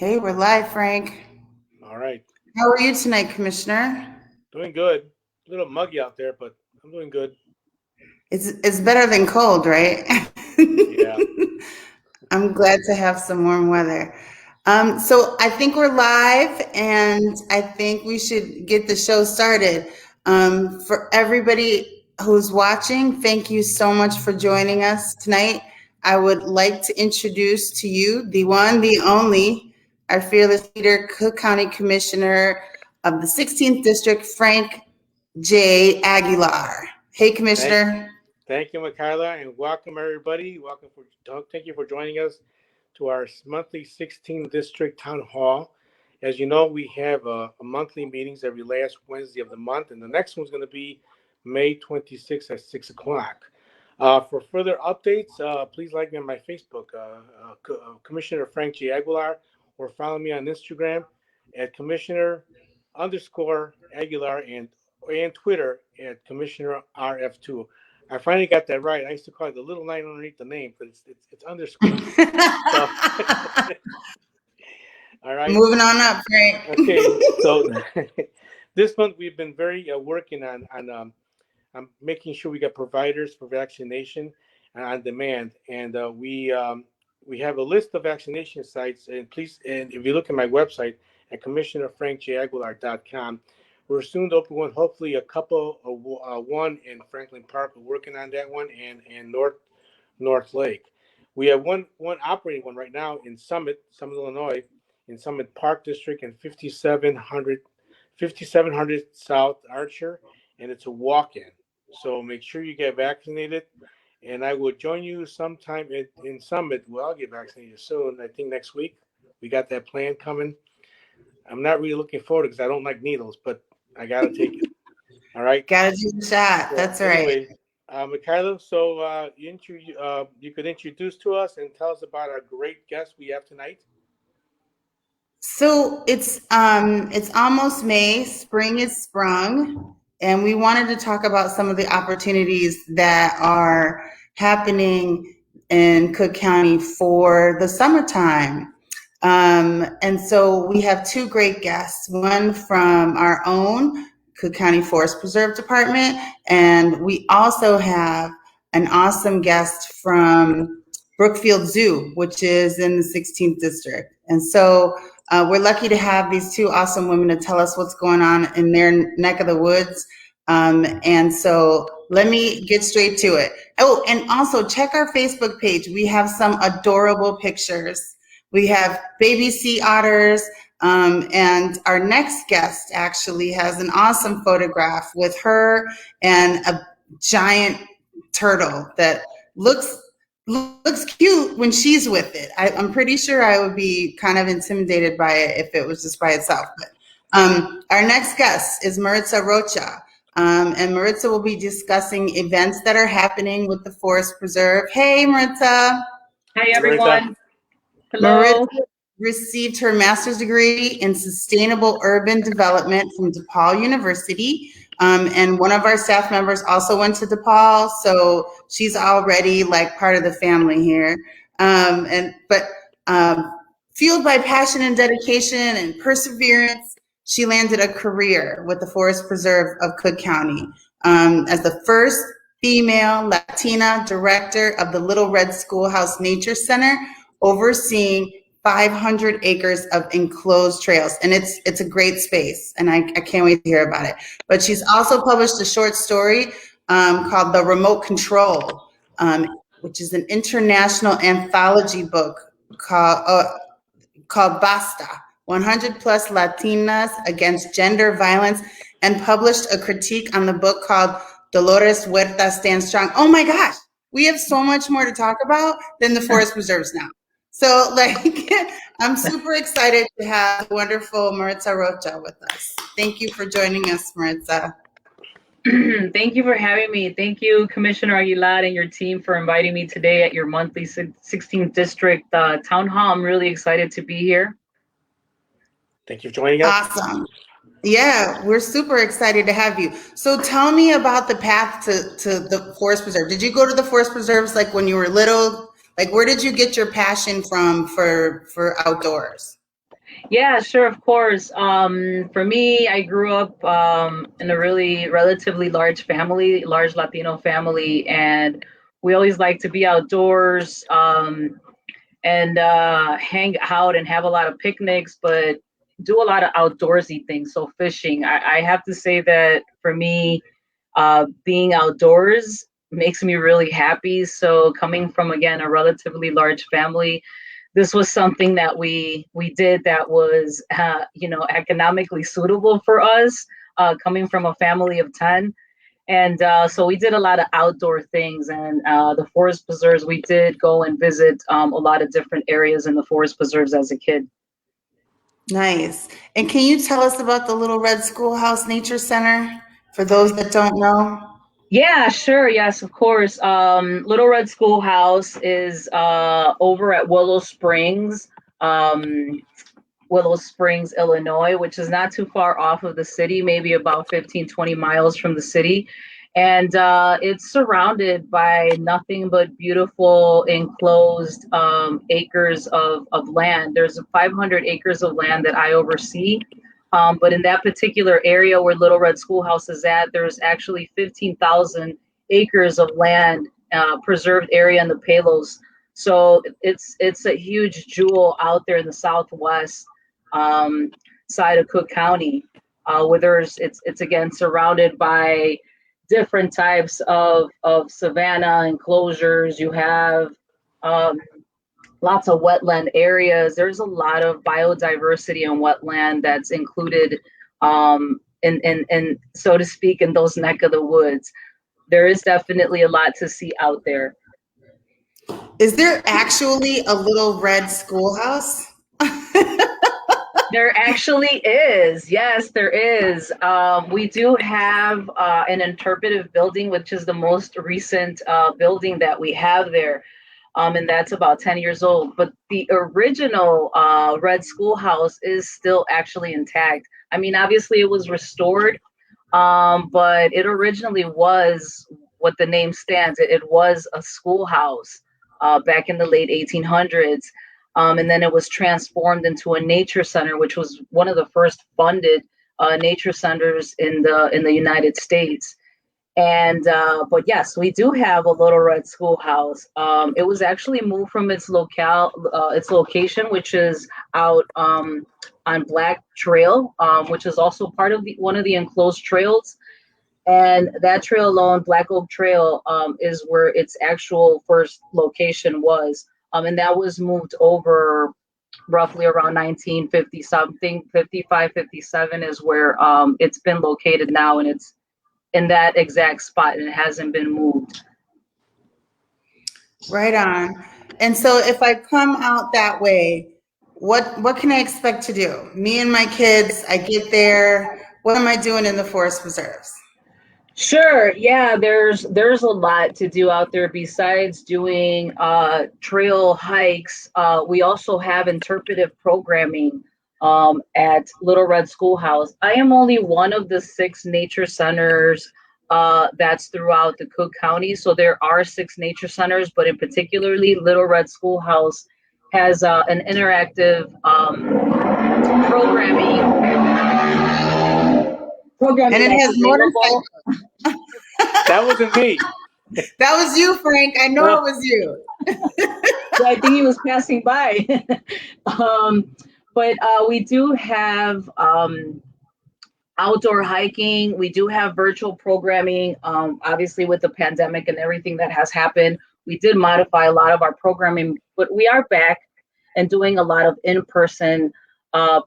Hey, we're live, Frank. All right. How are you tonight, Commissioner? Doing good. A little muggy out there, but I'm doing good. It's better than cold, right? Yeah. I'm glad to have some warm weather. So I think we're live, and I think we should get the show started. For everybody who's watching, thank you so much for joining us tonight. I would like to introduce to you the one, the only, our fearless leader, Cook County Commissioner of the 16th District, Frank J. Aguilar. Hey, Thank, Commissioner. thank you, Michaela, and welcome everybody. Thank you for joining us to our monthly 16th District Town Hall. As you know, we have a monthly meetings every last Wednesday of the month, and the next one's going to be May 26th at 6 o'clock. For further updates, please like me on my Facebook, Commissioner Frank J. Aguilar, or follow me on Instagram at Commissioner underscore Aguilar and Twitter at Commissioner RF2. I finally got that right. I used to call it the little line underneath the name, but it's underscore. So, all right. Moving on up, Frank. Okay. So this month we've been very working on making sure we get providers for vaccination on demand, and we have a list of vaccination sites. And please, and if you look at my website at commissionerfrankjaguilar.com, we're soon to open one. Hopefully, a couple of one in Franklin Park. We're working on that one, and North Lake. We have one operating one right now in Summit, Illinois, in Summit Park District, and 5700 South Archer, and it's a walk-in. So make sure you get vaccinated, and I will join you sometime in Summit. Well, I'll get vaccinated soon. I think next week. We got that plan coming. I'm not really looking forward to it because I don't like needles, but I got to take it. All right. Gotta do the shot. So That's right. anyway, Mikhailo, so you could introduce to us and tell us about our great guest we have tonight. So it's almost May, spring is sprung, and we wanted to talk about some of the opportunities that are happening in Cook County for the summertime. And so we have two great guests, one from our own Cook County Forest Preserve Department, and we also have an awesome guest from Brookfield Zoo, which is in the 16th District. And so we're lucky to have these two awesome women to tell us what's going on in their neck of the woods. And so let me get straight to it. Oh, and also check our Facebook page. We have some adorable pictures. We have baby sea otters, and our next guest actually has an awesome photograph with her and a giant turtle that looks cute when she's with it. I'm pretty sure I would be kind of intimidated by it if it was just by itself. But our next guest is Maritza Rocha. And Maritza will be discussing events that are happening with the Forest Preserve. Hey, Maritza. Hi, everyone. Maritza. Hello. Maritza received her master's degree in sustainable urban development from DePaul University. And one of our staff members also went to DePaul, so she's already like part of the family here. But fueled by passion and dedication and perseverance, she landed a career with the Forest Preserve of Cook County as the first female Latina director of the Little Red Schoolhouse Nature Center, overseeing 500 acres of enclosed trails. And it's a great space, and I can't wait to hear about it. But she's also published a short story called The Remote Control, which is an international anthology book called Basta, 100 plus Latinas Against Gender Violence, and published a critique on the book called Dolores Huerta Stand Strong. Oh my gosh, we have so much more to talk about than the Forest Preserves now. So I'm super excited to have wonderful Maritza Rocha with us. Thank you for joining us, Maritza. Thank you for having me. Thank you, Commissioner Aguilar and your team, for inviting me today at your monthly 16th District Town Hall. I'm really excited to be here. Thank you for joining us. Awesome. Yeah, we're super excited to have you. So tell me about the path to the Forest Preserve. Did you go to the Forest Preserves like when you were little? Like, where did you get your passion from for outdoors? Yeah, sure, of course. For me, I grew up in a really relatively large family, large Latino family, and we always like to be outdoors and hang out and have a lot of picnics, but do a lot of outdoorsy things. So fishing, I have to say that for me, being outdoors makes me really happy. So coming from again a relatively large family, this was something that we did that was economically suitable for us. Coming from a family of 10, and so we did a lot of outdoor things, and the forest preserves, we did go and visit a lot of different areas in the forest preserves as a kid. Nice. And can you tell us about the Little Red Schoolhouse Nature Center for those that don't know? Yeah, sure. Yes, of course. Little Red Schoolhouse is over at um, Willow Springs, Illinois, which is not too far off of the city, maybe about 15, 20 miles from the city. And it's surrounded by nothing but beautiful enclosed acres of land. There's 500 acres of land that I oversee. But in that particular area where Little Red Schoolhouse is at, there's actually 15,000 acres of land, preserved area in the Palos. So it's a huge jewel out there in the Southwest um, side of Cook County, where it's again surrounded by different types of savanna enclosures. You have um, lots of wetland areas. There's a lot of biodiversity and wetland that's included in so to speak in those neck of the woods. There is definitely a lot to see out there. Is there actually a Little Red Schoolhouse? There actually is. Yes, there is. We do have an interpretive building, which is the most recent building that we have there. And that's about 10 years old. But the original Red Schoolhouse is still actually intact. I mean, obviously it was restored, but it originally was what the name stands. It was a schoolhouse back in the late 1800s. And then it was transformed into a nature center, which was one of the first funded nature centers in the United States. And but yes, we do have a Little Red Schoolhouse. It was actually moved from its location, which is out on Black Trail, which is also part of one of the enclosed trails. And that trail alone, Black Oak Trail, is where its actual first location was. And that was moved over roughly around 1950 something, 55, 57 is where it's been located now, and it's in that exact spot and it hasn't been moved. Right on. And so if I come out that way, what can I expect to do? Me and my kids, I get there. What am I doing in the forest preserves? Sure. Yeah, there's a lot to do out there besides doing trail hikes. We also have interpretive programming at Little Red Schoolhouse. I am only one of the 6 nature centers that's throughout the Cook County. So there are 6 nature centers, but in particularly Little Red Schoolhouse has an interactive And programming it that's has available. motorcycles. That wasn't me. That was you, Frank. I know it was you. Yeah, I think he was passing by. But we do have outdoor hiking. We do have virtual programming. Obviously, with the pandemic and everything that has happened, we did modify a lot of our programming, but we are back and doing a lot of in-person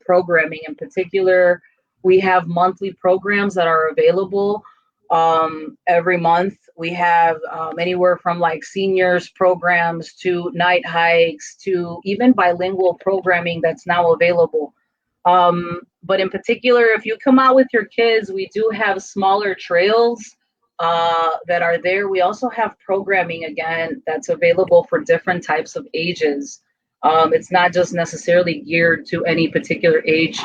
programming. In particular, we have monthly programs that are available every month. We have anywhere from like seniors programs to night hikes to even bilingual programming that's now available. But in particular, if you come out with your kids, we do have smaller trails that are there. We also have programming again that's available for different types of ages. It's not just necessarily geared to any particular age.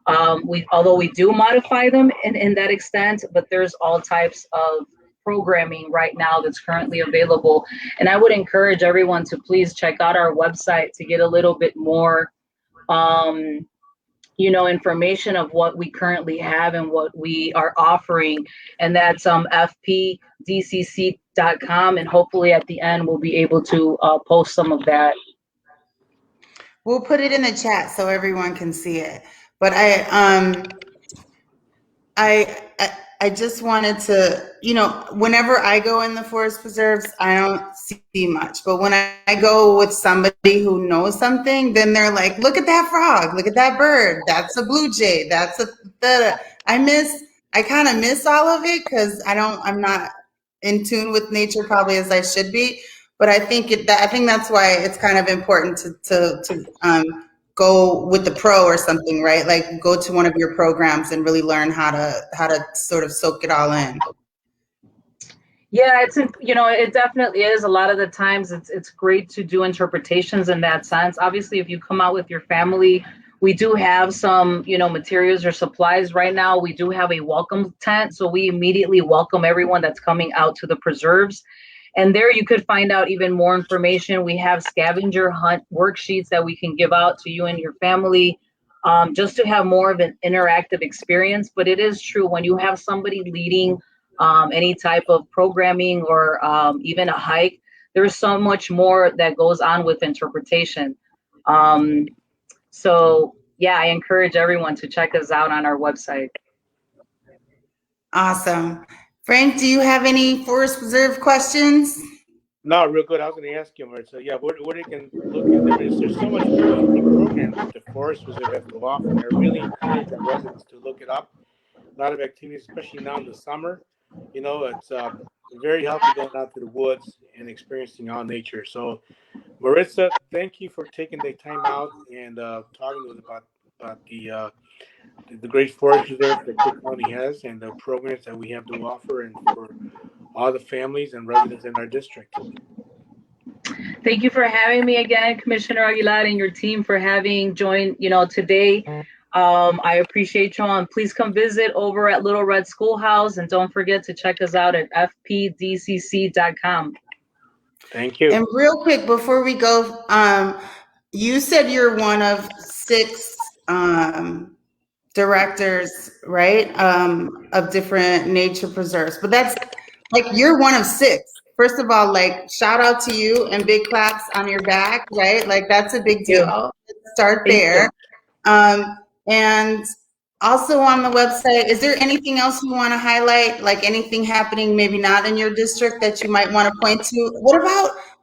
Although we do modify them in that extent, but there's all types of programming right now that's currently available. And I would encourage everyone to please check out our website to get a little bit more information of what we currently have and what we are offering. And that's fpdcc.com. And hopefully at the end, we'll be able to post some of that. We'll put it in the chat so everyone can see it. But I just wanted to, whenever I go in the forest preserves, I don't see much. But when I go with somebody who knows something, then they're like, look at that frog, look at that bird, that's a blue jay, that's I kind of miss all of it because I'm not in tune with nature probably as I should be. But I think that's why it's kind of important to go with the pro or something, right? Like go to one of your programs and really learn how to sort of soak it all in. Yeah, it definitely is. A lot of the times it's great to do interpretations in that sense. Obviously, if you come out with your family, we do have some, materials or supplies right now. We do have a welcome tent. So we immediately welcome everyone that's coming out to the preserves. And there you could find out even more information. We have scavenger hunt worksheets that we can give out to you and your family, just to have more of an interactive experience. But it is true, when you have somebody leading any type of programming or even a hike, there's so much more that goes on with interpretation. So yeah, I encourage everyone to check us out on our website. Awesome. Frank, do you have any forest preserve questions? No, real good. I was going to ask you, Maritza. Yeah, what you can look at. There's so much unique programs that the Forest Reserve has to offer, and I really encourage our residents to look it up. A lot of activities, especially now in the summer. It's very healthy going out to the woods and experiencing all nature. So, Maritza, thank you for taking the time out and talking to us about the great forest reserve that Cook County has and the programs that we have to offer and for all the families and residents in our district. Thank you for having me again, Commissioner Aguilar, and your team for having joined, today. I appreciate you on. Please come visit over at Little Red Schoolhouse, and don't forget to check us out at fpdcc.com. Thank you. And real quick before we go, you said you're one of 6 directors, right, of different nature preserves, but that's like you're one of 6. First of all, like shout out to you and big claps on your back, right? Like that's a big deal. Let's start there. And also on the website, is there anything else you want to highlight? Like anything happening, maybe not in your district that you might want to point to?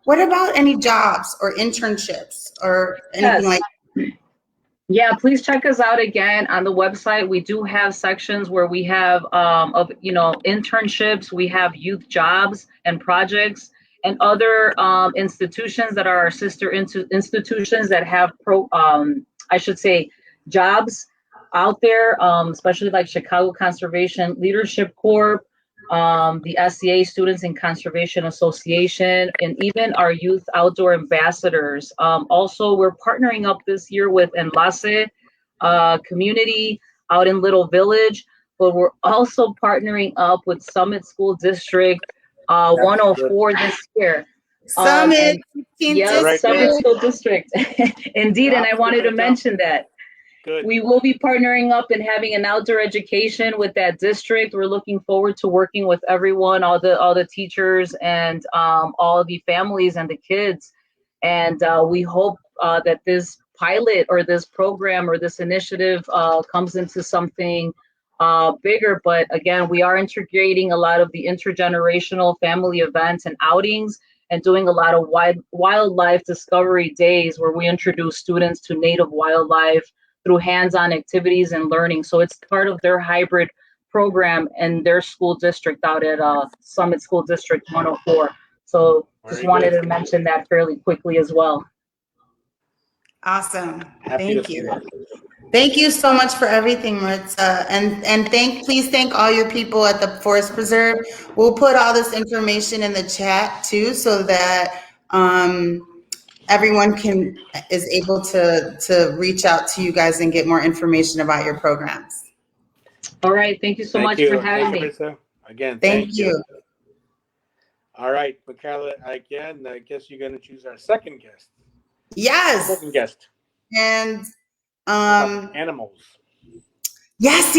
What about any jobs or internships or anything like that? Yeah, please check us out again on the website. We do have sections where we have internships, we have youth jobs and projects, and other institutions that are our sister institutions that have jobs out there, especially like Chicago Conservation Leadership Corp, the SCA Students in Conservation Association, and even our youth outdoor ambassadors. Also, we're partnering up this year with Enlace community out in Little Village, but we're also partnering up with Summit School District 104 this year. Summit, Summit School District. Indeed, and I wanted to mention that. Good. We will be partnering up and having an outdoor education with that district. We're looking forward to working with everyone, all the teachers and all the families and the kids. And we hope that this pilot or this program or this initiative comes into something bigger. But again, we are integrating a lot of the intergenerational family events and outings and doing a lot of wildlife discovery days where we introduce students to native wildlife through hands-on activities and learning. So it's part of their hybrid program and their school district out at Summit School District 104. So just wanted to mention that fairly quickly as well. Awesome. Thank you. Thank you so much for everything, Maritza. And please thank all your people at the Forest Preserve. We'll put all this information in the chat too, so that everyone is able to reach out to you guys and get more information about your programs. All right. Thank you so much for having me. Again, thank you. All right, Michaela, again, I guess you're going to choose our second guest. Yes. Second guest. And Animals. Yes.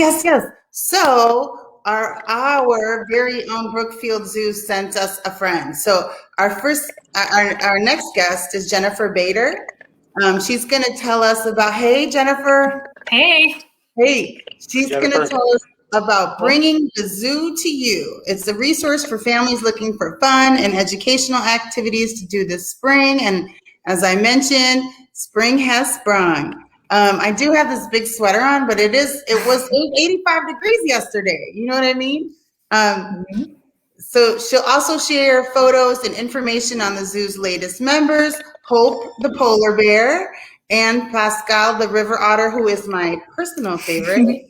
So our very own Brookfield Zoo sent us a friend. So our next guest is Jennifer Baader. She's going to tell us about, hey, Jennifer. Hey. She's going to tell us about bringing the zoo to you. It's a resource for families looking for fun and educational activities to do this spring. And as I mentioned, spring has sprung. I do have this big sweater on, but it was 85 degrees yesterday. You know what I mean? So she'll also share photos and information on the zoo's latest members, Hope the polar bear, and Pascal the river otter, who is my personal favorite.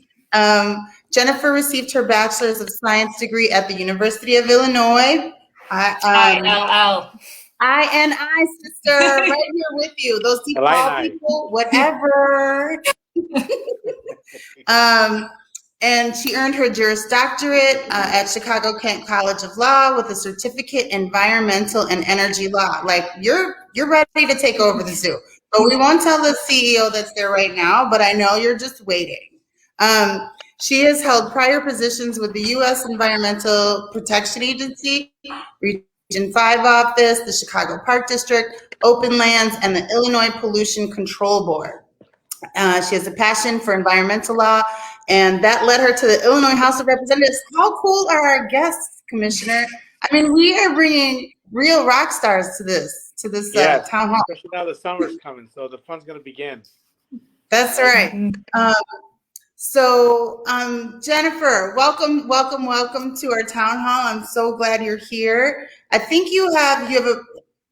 Jennifer received her Bachelor's of Science degree at the University of Illinois. ILL. I, sister, right here with you. Those DePaul people, whatever. And she earned her Juris Doctorate at Chicago Kent College of Law with a certificate in environmental and energy law. Like you're ready to take over the zoo. But we won't tell the CEO that's there right now, but I know you're just waiting. She has held prior positions with the U.S. Environmental Protection Agency, Region 5 Office, the Chicago Park District, Open Lands, and the Illinois Pollution Control Board. She has a passion for environmental law, and that led her to the Illinois House of Representatives. How cool are our guests, Commissioner? I mean, we are bringing real rock stars to this town hall. Especially now the summer's coming, so the fun's going to begin. That's right. So, Jennifer, welcome to our town hall. I'm so glad you're here. I think you have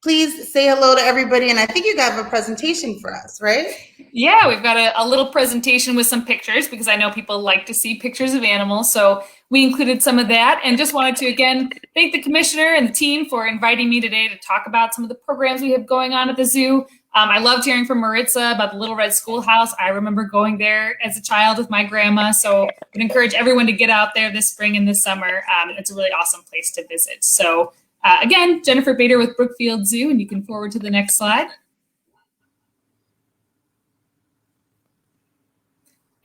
please say hello to everybody, and I think you have a presentation for us, right? Yeah, we've got a little presentation with some pictures because I know people like to see pictures of animals. So we included some of that and just wanted to, again, thank the commissioner and the team for inviting me today to talk about some of the programs we have going on at the zoo. I loved hearing from Maritza about the Little Red Schoolhouse. I remember going there as a child with my grandma. So I would encourage everyone to get out there this spring and this summer. It's a really awesome place to visit. So again, Jennifer Baader with Brookfield Zoo, and you can forward to the next slide.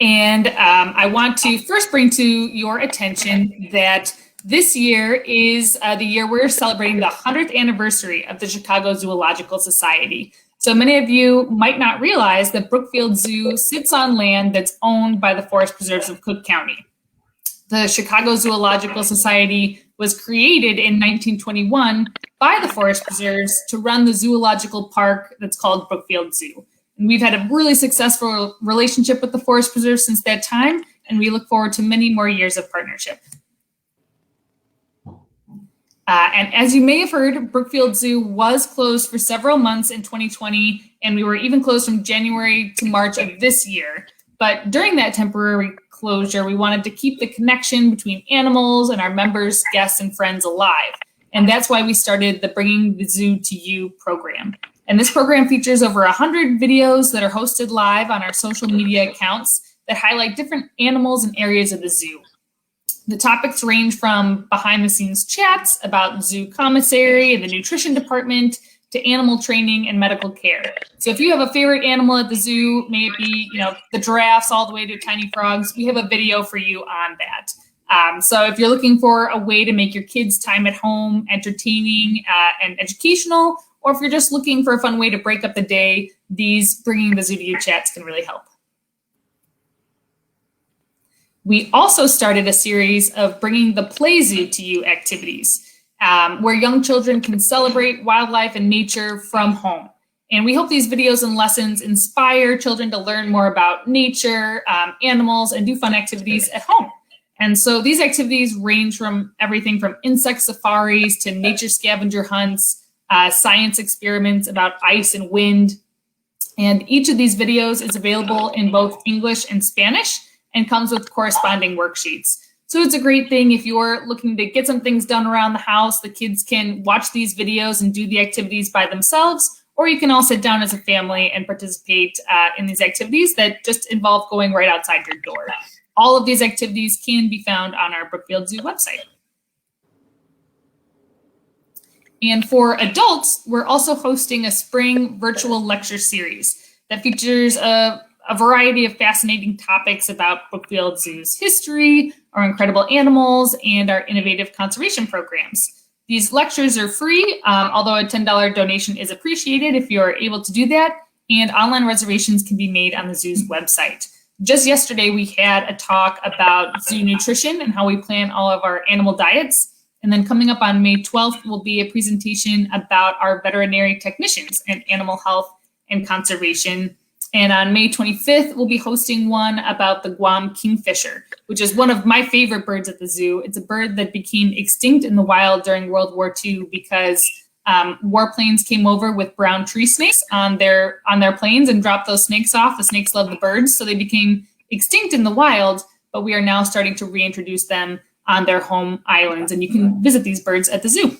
And I want to first bring to your attention that this year is the year we're celebrating the 100th anniversary of the Chicago Zoological Society. So many of you might not realize that Brookfield Zoo sits on land that's owned by the Forest Preserves of Cook County. The Chicago Zoological Society was created in 1921 by the Forest Preserves to run the zoological park that's called Brookfield Zoo. And we've had a really successful relationship with the Forest Preserve since that time, and we look forward to many more years of partnership. And as you may have heard, Brookfield Zoo was closed for several months in 2020, and we were even closed from January to March of this year. But during that temporary closure, we wanted to keep the connection between animals and our members, guests, and friends alive. And that's why we started the Bringing the Zoo to You program. And this program features over 100 videos that are hosted live on our social media accounts that highlight different animals and areas of the zoo. The topics range from behind-the-scenes chats about zoo commissary and the nutrition department to animal training and medical care. So if you have a favorite animal at the zoo, maybe the giraffes all the way to tiny frogs, we have a video for you on that. So if you're looking for a way to make your kids' time at home entertaining and educational, or if you're just looking for a fun way to break up the day, these Bringing the Zoo to You chats can really help. We also started a series of Bringing the Play Zoo to You activities, where young children can celebrate wildlife and nature from home. And we hope these videos and lessons inspire children to learn more about nature, animals, and do fun activities at home. And so these activities range from everything from insect safaris to nature scavenger hunts, science experiments about ice and wind. And each of these videos is available in both English and Spanish and comes with corresponding worksheets. So it's a great thing if you're looking to get some things done around the house. The kids can watch these videos and do the activities by themselves, or you can all sit down as a family and participate in these activities that just involve going right outside your door. All of these activities can be found on our Brookfield Zoo website. And for adults, we're also hosting a spring virtual lecture series that features a a variety of fascinating topics about Brookfield Zoo's history, our incredible animals, and our innovative conservation programs. These lectures are free, although a $10 donation is appreciated if you're able to do that, and online reservations can be made on the zoo's website. Just yesterday, we had a talk about zoo nutrition and how we plan all of our animal diets. And then coming up on May 12th will be a presentation about our veterinary technicians and animal health and conservation. And on May 25th, we'll be hosting one about the Guam kingfisher, which is one of my favorite birds at the zoo. It's a bird that became extinct in the wild during World War II because warplanes came over with brown tree snakes on their planes and dropped those snakes off. The snakes love the birds, so they became extinct in the wild, but we are now starting to reintroduce them on their home islands, and you can visit these birds at the zoo.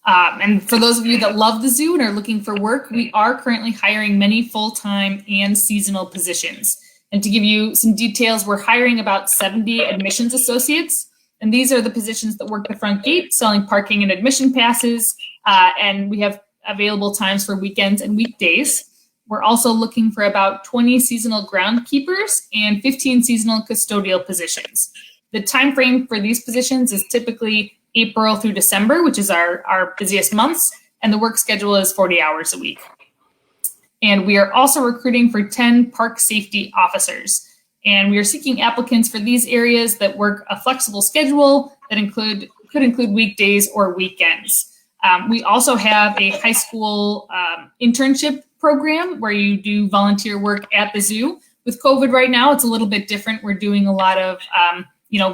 And for those of you that love the zoo and are looking for work, we are currently hiring many full-time and seasonal positions. And to give you some details, we're hiring about 70 admissions associates, and these are the positions that work the front gate, selling parking and admission passes, and we have available times for weekends and weekdays. We're also looking for about 20 seasonal groundkeepers and 15 seasonal custodial positions. The time frame for these positions is typically April through December, which is our busiest months, and the work schedule is 40 hours a week. And we are also recruiting for 10 park safety officers. And we are seeking applicants for these areas that work a flexible schedule that could include weekdays or weekends. We also have a high school internship program where you do volunteer work at the zoo. With COVID right now, it's a little bit different. We're doing a lot of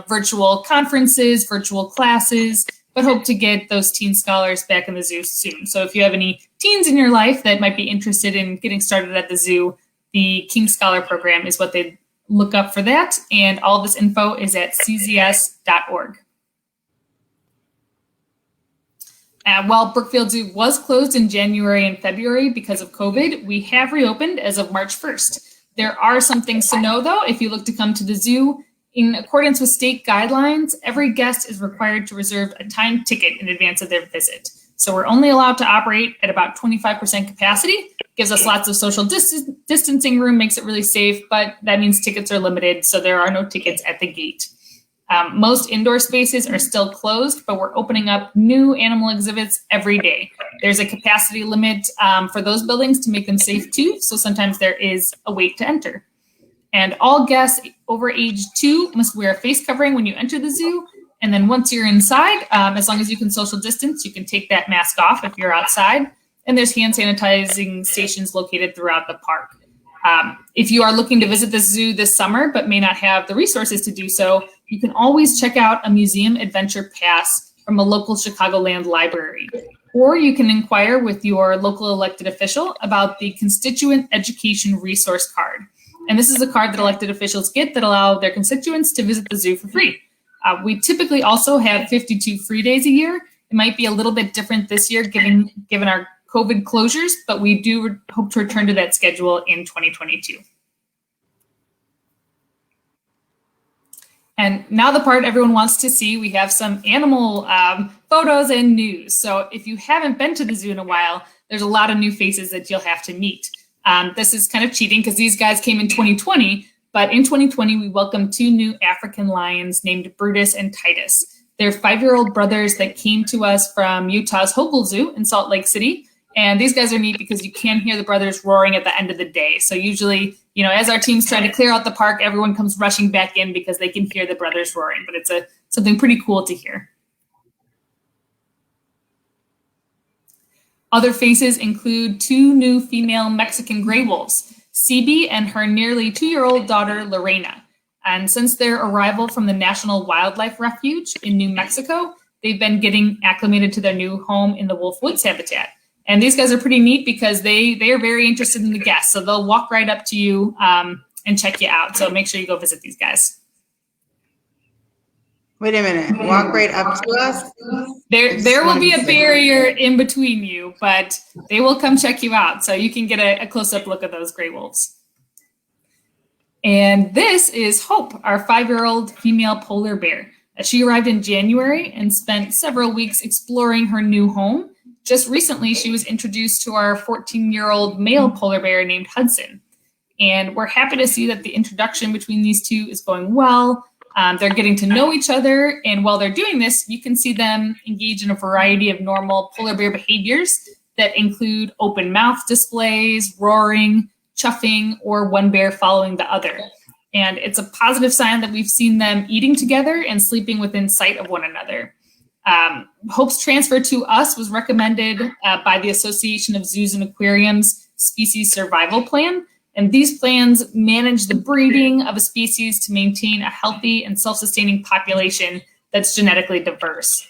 virtual conferences, virtual classes, but hope to get those teen scholars back in the zoo soon. So if you have any teens in your life that might be interested in getting started at the zoo, the King Scholar Program is what they look up for that. And all this info is at czs.org. While Brookfield Zoo was closed in January and February because of COVID, we have reopened as of March 1st. There are some things to know, though, if you look to come to the zoo. In accordance with state guidelines, every guest is required to reserve a timed ticket in advance of their visit. So we're only allowed to operate at about 25% capacity. Gives us lots of social distancing room, makes it really safe, but that means tickets are limited, so there are no tickets at the gate. Most indoor spaces are still closed, but we're opening up new animal exhibits every day. There's a capacity limit for those buildings to make them safe too, so sometimes there is a wait to enter. And all guests over age 2 must wear a face covering when you enter the zoo. And then once you're inside, as long as you can social distance, you can take that mask off if you're outside. And there's hand sanitizing stations located throughout the park. If you are looking to visit the zoo this summer, but may not have the resources to do so, you can always check out a museum adventure pass from a local Chicagoland library. Or you can inquire with your local elected official about the Constituent Education Resource Card. And this is a card that elected officials get that allow their constituents to visit the zoo for free. We typically also have 52 free days a year. It might be a little bit different this year given our COVID closures, but we do hope to return to that schedule in 2022. And now the part everyone wants to see, we have some animal photos and news. So if you haven't been to the zoo in a while, there's a lot of new faces that you'll have to meet. This is kind of cheating because these guys came in 2020, but in 2020, we welcomed 2 new African lions named Brutus and Titus. They're 5-year-old brothers that came to us from Utah's Hogle Zoo in Salt Lake City. And these guys are neat because you can hear the brothers roaring at the end of the day. So usually, as our team's trying to clear out the park, everyone comes rushing back in because they can hear the brothers roaring, but it's something pretty cool to hear. Other faces include 2 new female Mexican gray wolves, Cibi and her nearly 2-year-old daughter, Lorena. And since their arrival from the National Wildlife Refuge in New Mexico, they've been getting acclimated to their new home in the Wolf Woods habitat. And these guys are pretty neat because they are very interested in the guests. So they'll walk right up to you and check you out. So make sure you go visit these guys. Wait a minute, walk right up to us? There will be a barrier in between you, but they will come check you out. So you can get a close-up look at those gray wolves. And this is Hope, our 5-year-old female polar bear. She arrived in January and spent several weeks exploring her new home. just recently she was introduced to our 14-year-old male polar bear named Hudson. And we're happy to see that the introduction between these two is going well. They're getting to know each other. And while they're doing this, you can see them engage in a variety of normal polar bear behaviors that include open mouth displays, roaring, chuffing, or one bear following the other. And it's a positive sign that we've seen them eating together and sleeping within sight of one another. Hope's transfer to us was recommended by the Association of Zoos and Aquariums Species Survival Plan. And these plans manage the breeding of a species to maintain a healthy and self-sustaining population that's genetically diverse.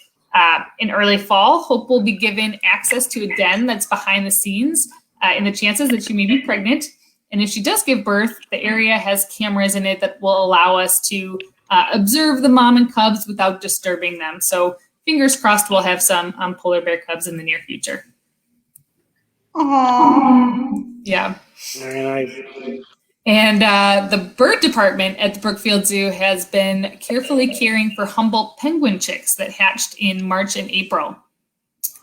In early fall, Hope will be given access to a den that's behind the scenes in the chances that she may be pregnant. And if she does give birth, the area has cameras in it that will allow us to observe the mom and cubs without disturbing them. So fingers crossed we'll have some polar bear cubs in the near future. Aww. Yeah. Very nice. And the bird department at the Brookfield Zoo has been carefully caring for Humboldt penguin chicks that hatched in March and April.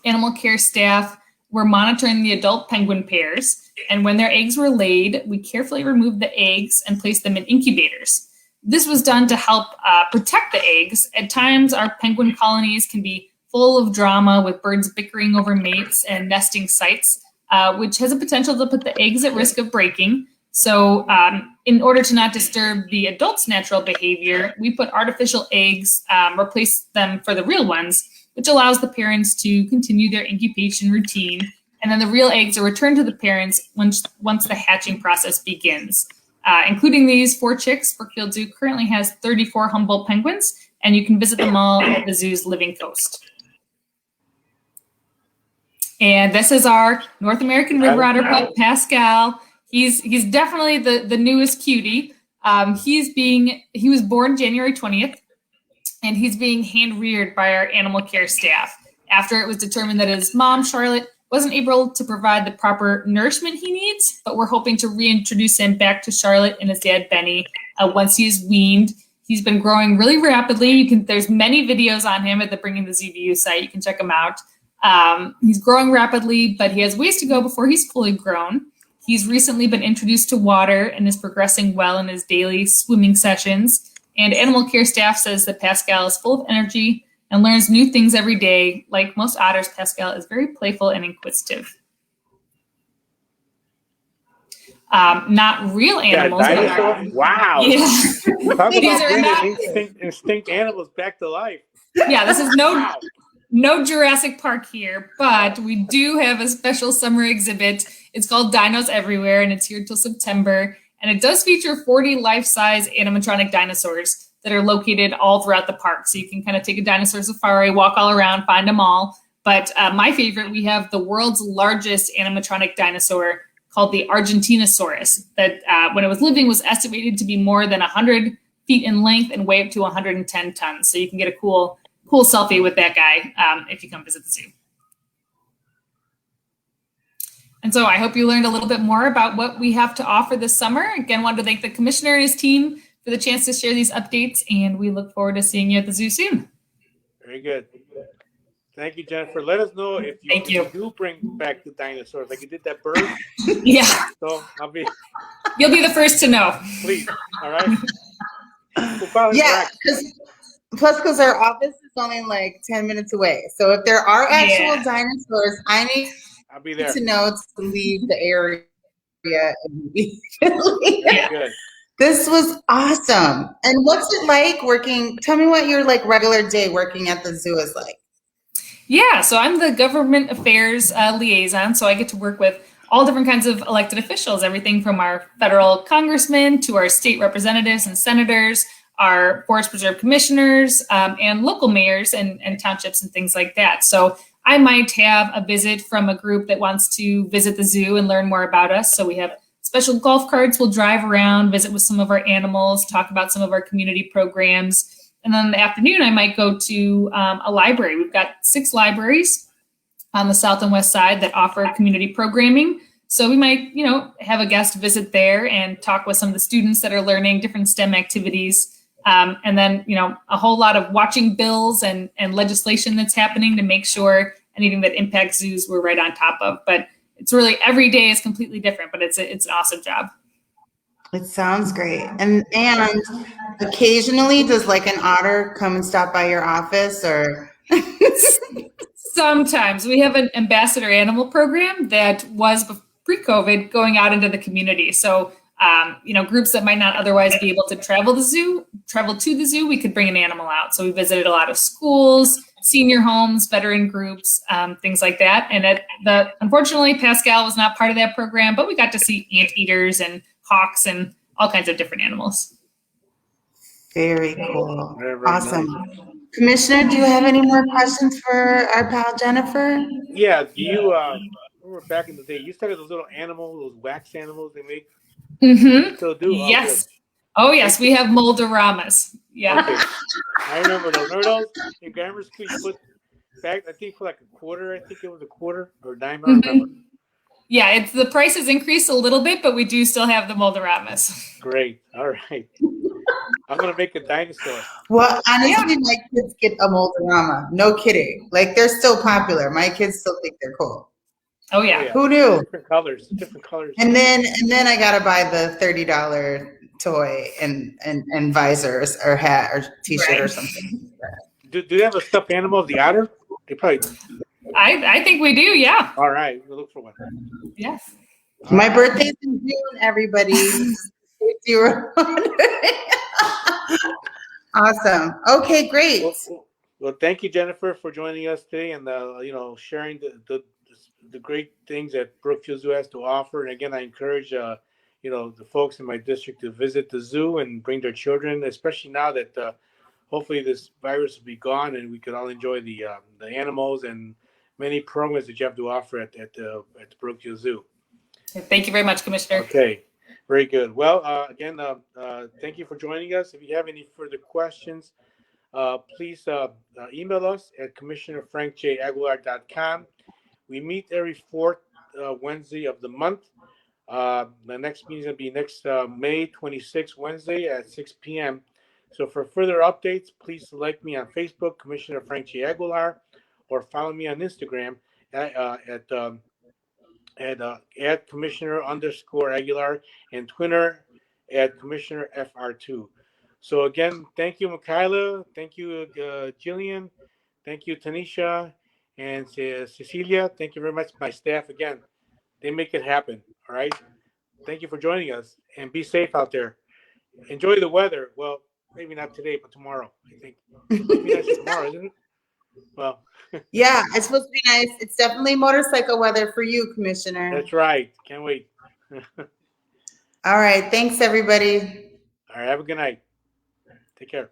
Animal care staff were monitoring the adult penguin pairs, and when their eggs were laid, we carefully removed the eggs and placed them in incubators. This was done to help protect the eggs. At times, our penguin colonies can be full of drama with birds bickering over mates and nesting sites, which has a potential to put the eggs at risk of breaking. So in order to not disturb the adults' natural behavior, we put artificial eggs, replace them for the real ones, which allows the parents to continue their incubation routine. And then the real eggs are returned to the parents once the hatching process begins. Including these 4 chicks, Brookfield Zoo currently has 34 Humboldt penguins, and you can visit them all at the zoo's Living Coast. And this is our North American river otter pup, Pascal. He's definitely the newest cutie. He was born January 20th, and he's being hand-reared by our animal care staff after it was determined that his mom, Charlotte, wasn't able to provide the proper nourishment he needs, but we're hoping to reintroduce him back to Charlotte and his dad, Benny, once he's weaned. He's been growing really rapidly. There's many videos on him at the Bringing the ZBU site. You can check them out. He's growing rapidly, but he has ways to go before he's fully grown. He's recently been introduced to water and is progressing well in his daily swimming sessions. And animal care staff says that Pascal is full of energy and learns new things every day. Like most otters, Pascal is very playful and inquisitive. Not real animals. But wow. Yeah. Talk These about are not. bringing extinct animals back to life. Yeah, this is Wow. no Jurassic Park here, but we do have a special summer exhibit. It's called Dinos Everywhere, and it's here till September. And it does feature 40 life-size animatronic dinosaurs that are located all throughout the park. So you can kind of take a dinosaur safari, walk all around, find them all. But my favorite, we have the world's largest animatronic dinosaur called the Argentinosaurus that when it was living was estimated to be more than 100 feet in length and weigh up to 110 tons. So you can get a cool selfie with that guy if you come visit the zoo. And so I hope you learned a little bit more about what we have to offer this summer. Again, wanted to thank the commissioner and his team for the chance to share these updates, and we look forward to seeing you at the zoo soon. Very good. Thank you, Jennifer. Let us know if you do bring back the dinosaurs, like you did that bird. Yeah. So You'll be the first to know. Please. All right. We'll because our office is only like 10 minutes away. So if there are actual dinosaurs, I need I'll be there to know to leave the area immediately. Good. This was awesome. And what's it like working? Tell me what your like regular day working at the zoo is like. Yeah, so I'm the government affairs liaison, so I get to work with all different kinds of elected officials, everything from our federal congressmen to our state representatives and senators, our forest preserve commissioners, and local mayors and townships and things like that. So I might have a visit from a group that wants to visit the zoo and learn more about us. So we have special golf carts. We'll drive around, visit with some of our animals, talk about some of our community programs. And then in the afternoon, I might go to a library. We've got 6 libraries on the south and west side that offer community programming. So we might, have a guest visit there and talk with some of the students that are learning different STEM activities. And then, a whole lot of watching bills and legislation that's happening to make sure anything that impacts zoos, we're right on top of. But it's really every day is completely different, but it's an awesome job. It sounds great. And occasionally does like an otter come and stop by your office or? Sometimes we have an ambassador animal program that was pre-COVID going out into the community. So, groups that might not otherwise be able to travel to the zoo, we could bring an animal out. So we visited a lot of schools, senior homes, veteran groups, things like that. And unfortunately, Pascal was not part of that program, but we got to see anteaters and hawks and all kinds of different animals. Very cool. Very Awesome. nice. Commissioner, do you have any more questions for our pal Jennifer? Yeah, do you remember back in the day, you used to have those little animals, those wax animals they make? Mm-hmm. Still do? Yes. Oh, yes, we have Molderamas. Yeah. Okay. I remember those. Remember those? In grammar school, you put back, I think for like a quarter, I think it was a quarter or a dime, I don't remember. Yeah, the price has increased a little bit, but we do still have the Molderamas. Great. All right. I'm going to make a dinosaur. Well, honestly, my kids get a Moldorama. No kidding. Like, they're still popular. My kids still think they're cool. Oh, yeah. Who knew? Different colors. Different colors. And then I got to buy the $30 toy and visors or hat or T-shirt or something. Do they have a stuffed animal of the otter? They probably do. I think we do, yeah. All right. We'll look for one. Yes. My birthday's in June, everybody. Awesome. Okay, great. Well, thank you, Jennifer, for joining us today and sharing the great things that Brookfield Zoo has to offer. And again, I encourage the folks in my district to visit the zoo and bring their children, especially now that hopefully this virus will be gone and we can all enjoy the animals and many programs that you have to offer at the Brookfield Zoo. Thank you very much, Commissioner. Okay, very good. Well, again, thank you for joining us. If you have any further questions, please email us at commissionerfrankjaguilar.com. We meet every fourth Wednesday of the month. The next meeting is going to be next May 26th, Wednesday at 6 p.m. So for further updates, please select me on Facebook, Commissioner Frank J. Aguilar, or follow me on Instagram at Commissioner_Aguilar and Twitter at Commissioner FR2. So again, thank you, Michaela. Thank you, Jillian. Thank you, Tanisha and Cecilia. Thank you very much, my staff. Again, they make it happen. All right. Thank you for joining us and be safe out there. Enjoy the weather. Well, maybe not today, but tomorrow, I think. Maybe that's tomorrow, isn't it? Well, yeah, it's supposed to be nice. It's definitely motorcycle weather for you, Commissioner. That's right. Can't wait. All right. Thanks, everybody. All right. Have a good night. Take care.